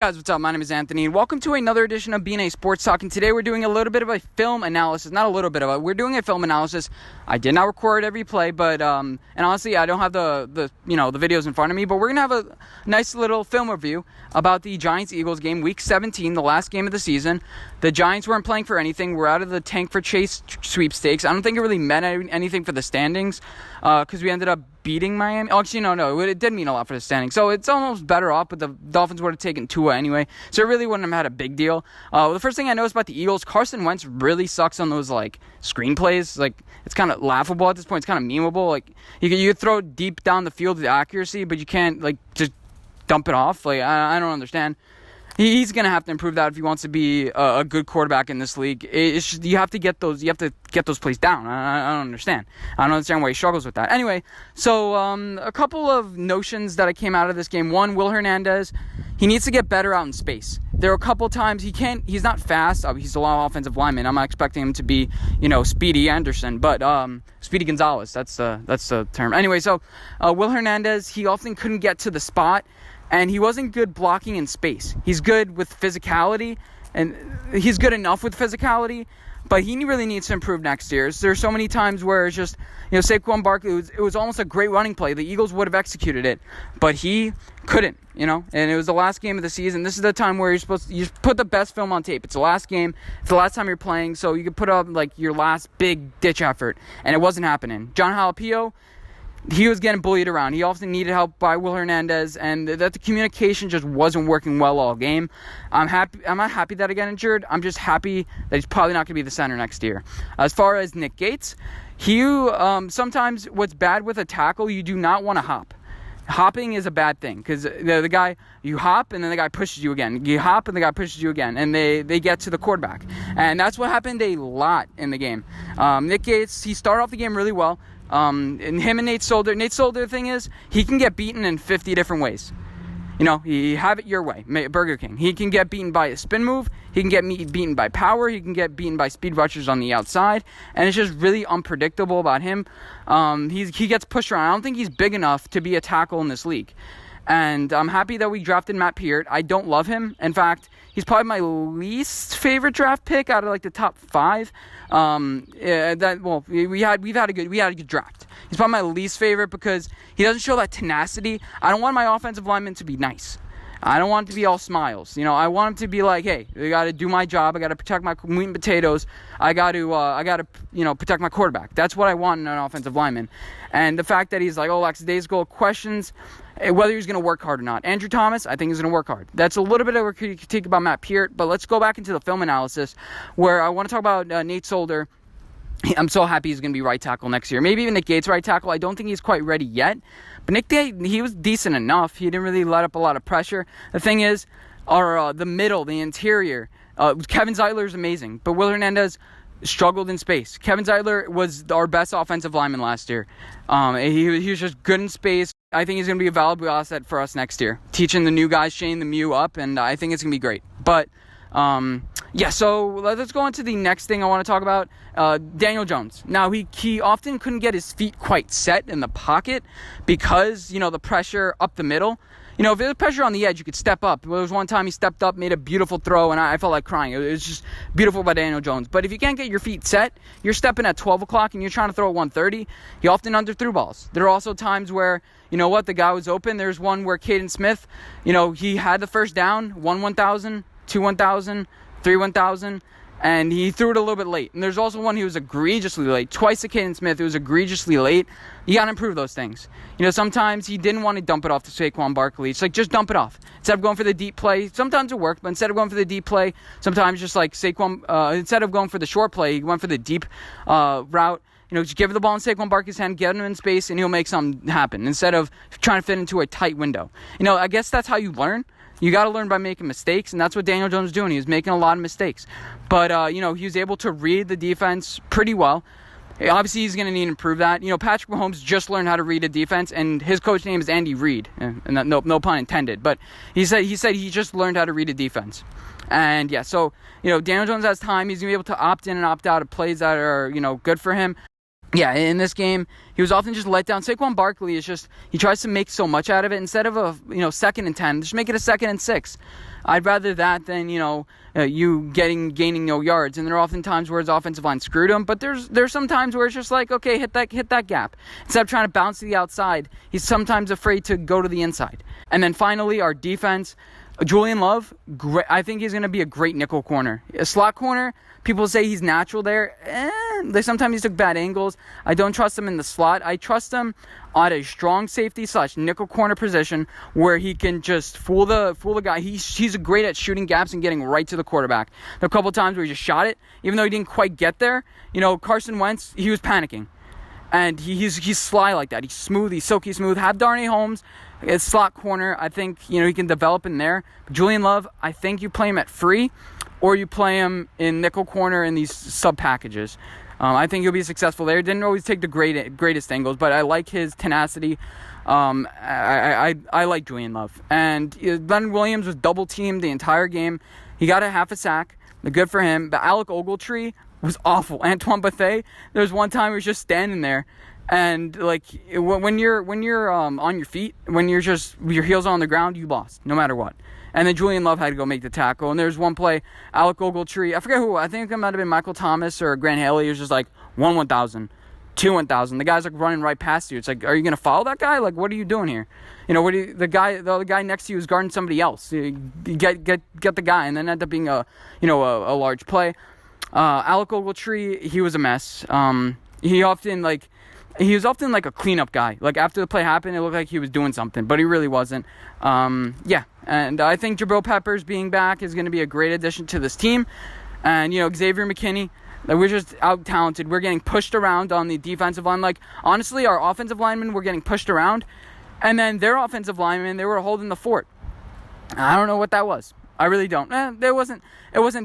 Guys, what's up? My name is Anthony, and welcome to another edition of BNA Sports Talk. And today we're doing a little bit of a film analysis. Not a little bit of it. We're doing a film analysis. I did not record every play, but and honestly, I don't have the videos in front of me. But we're gonna have a nice little film review about the Giants-Eagles game, Week 17, the last game of the season. The Giants weren't playing for anything. We're out of the tank for Chase sweepstakes. I don't think it really meant anything for the standings, because we ended up beating Miami. Oh, actually, no, it did mean a lot for the standing. So it's almost better off, but the Dolphins would have taken Tua anyway, so it really wouldn't have had a big deal. The first thing I noticed about the Eagles, Carson Wentz really sucks on those screenplays. It's kind of laughable at this point. It's kind of memeable. You could throw deep down the field with accuracy, but you can't just dump it off. I don't understand. He's gonna have to improve that if he wants to be a good quarterback in this league. You have to get those plays down. I don't understand. I don't understand why he struggles with that. Anyway, so a couple of notions that I came out of this game. One, Will Hernandez, he needs to get better out in space. There are a couple times he's not fast. He's a long offensive lineman. I'm not expecting him to be, Speedy Anderson, but Speedy Gonzalez. That's the term. Anyway, so Will Hernandez, he often couldn't get to the spot. And he wasn't good blocking in space. He's good with physicality, and he's good enough with physicality, but he really needs to improve next year. There's so many times where it's just, Saquon Barkley, it was almost a great running play. The Eagles would have executed it, but he couldn't, and it was the last game of the season. This is the time where you put the best film on tape. It's the last game. It's the last time you're playing, so you could put up, your last big ditch effort, and it wasn't happening. John Halapio, he was getting bullied around. He often needed help by Will Hernandez, and that the communication just wasn't working well all game. I'm not happy that I got injured. I'm just happy that he's probably not going to be the center next year. As far as Nick Gates, sometimes what's bad with a tackle, you do not want to hop. Hopping is a bad thing because the guy, you hop and then the guy pushes you again. You hop and the guy pushes you again, and they get to the quarterback. And that's what happened a lot in the game. Nick Gates, he started off the game really well. And him and Nate Solder. Nate Solder, the thing is, he can get beaten in 50 different ways. He have it your way. Burger King. He can get beaten by a spin move. He can get beaten by power. He can get beaten by speed rushers on the outside. And it's just really unpredictable about him. He gets pushed around. I don't think he's big enough to be a tackle in this league. And I'm happy that we drafted Matt Peart. I don't love him. In fact, he's probably my least favorite draft pick out of the top 5. We had a good draft. He's probably my least favorite because he doesn't show that tenacity. I don't want my offensive lineman to be nice. I don't want him to be all smiles. I want him to be like, hey, I got to do my job. I got to protect my meat and potatoes. I got to protect my quarterback. That's what I want in an offensive lineman. And the fact that he's lackadaisical questions whether he's going to work hard or not. Andrew Thomas, I think he's going to work hard. That's a little bit of a critique about Matt Peart, but let's go back into the film analysis where I want to talk about Nate Solder. I'm so happy he's going to be right tackle next year. Maybe even Nick Gates right tackle. I don't think he's quite ready yet. But Nick Gates, he was decent enough. He didn't really let up a lot of pressure. The thing is, the middle, the interior, Kevin Zeitler is amazing. But Will Hernandez struggled in space. Kevin Zeitler was our best offensive lineman last year. He was just good in space. I think he's going to be a valuable asset for us next year. Teaching the new guys, Shane the Mew up, and I think it's going to be great. But, so let's go on to the next thing I want to talk about. Daniel Jones. Now, he often couldn't get his feet quite set in the pocket because, the pressure up the middle. If there was pressure on the edge, you could step up. There was one time he stepped up, made a beautiful throw, and I felt like crying. It was just beautiful by Daniel Jones. But if you can't get your feet set, you're stepping at 12 o'clock and you're trying to throw at 1:30, you often underthrew balls. There are also times where, the guy was open. There's one where Caden Smith, he had the first down, 1,000, 2,000, 3,000, and he threw it a little bit late. And there's also one he was egregiously late. Twice to Caden Smith, it was egregiously late. You got to improve those things. Sometimes he didn't want to dump it off to Saquon Barkley. It's just dump it off. Instead of going for the deep play, sometimes it worked, but instead of going for the deep play, sometimes just Saquon, instead of going for the short play, he went for the deep route. Just give the ball in Saquon Barkley's hand, get him in space, and he'll make something happen instead of trying to fit into a tight window. I guess that's how you learn. You got to learn by making mistakes, and that's what Daniel Jones was doing. He was making a lot of mistakes. But, he was able to read the defense pretty well. Obviously, he's going to need to improve that. Patrick Mahomes just learned how to read a defense, and his coach name is Andy Reid. And no pun intended. But he said he just learned how to read a defense. And, so, Daniel Jones has time. He's going to be able to opt in and opt out of plays that are, good for him. Yeah, in this game, he was often just let down. Saquon Barkley is just, he tries to make so much out of it. Instead of a, 2nd and 10, just make it a 2nd and 6. I'd rather that than, you gaining no yards. And there are often times where his offensive line screwed him, but there's some times where it's just like, okay, hit that gap. Instead of trying to bounce to the outside, he's sometimes afraid to go to the inside. And then finally, our defense. Julian Love, great. I think he's going to be a great nickel corner. A slot corner, people say he's natural there. Sometimes he took bad angles. I don't trust him in the slot. I trust him at a strong safety / nickel corner position where he can just fool the guy. He's great at shooting gaps and getting right to the quarterback. There were a couple times where he just shot it, even though he didn't quite get there. Carson Wentz, he was panicking. And he's sly like that. He's smooth. He's silky smooth. Have Darnay Holmes as slot corner. I think, he can develop in there. But Julian Love, I think you play him at free or you play him in nickel corner in these sub packages. I think he'll be successful there. Didn't always take the greatest angles, but I like his tenacity. I like Julian Love. And Leonard Williams was double teamed the entire game. He got a half a sack. Good for him. But Alec Ogletree was awful. Antoine Bethea, there was one time he was just standing there, and when you're on your feet, when you're just your heels on the ground, you lost no matter what. And then Julian Love had to go make the tackle. And there's one play, Alec Ogletree, I forget who, I think it might have been Michael Thomas or Grant Haley. He was just like 1,000, 2,000. The guy's like running right past you. It's like, are you gonna follow that guy? Like, what are you doing here? The other guy next to you is guarding somebody else. You get the guy, and then end up being a large play. Alec Ogletree, he was a mess. He was often like a cleanup guy. Like after the play happened, it looked like he was doing something, but he really wasn't. And I think Jabril Peppers being back is going to be a great addition to this team. And Xavier McKinney, we're just out talented. We're getting pushed around on the defensive line. Like honestly, our offensive linemen were getting pushed around, and then their offensive linemen, they were holding the fort. I don't know what that was. I really don't. It wasn't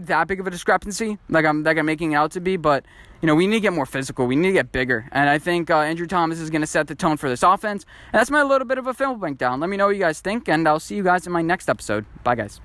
that big of a discrepancy like I'm making it out to be, but we need to get more physical. We need to get bigger. And I think Andrew Thomas is going to set the tone for this offense. And that's my little bit of a film breakdown. Let me know what you guys think, and I'll see you guys in my next episode. Bye, guys.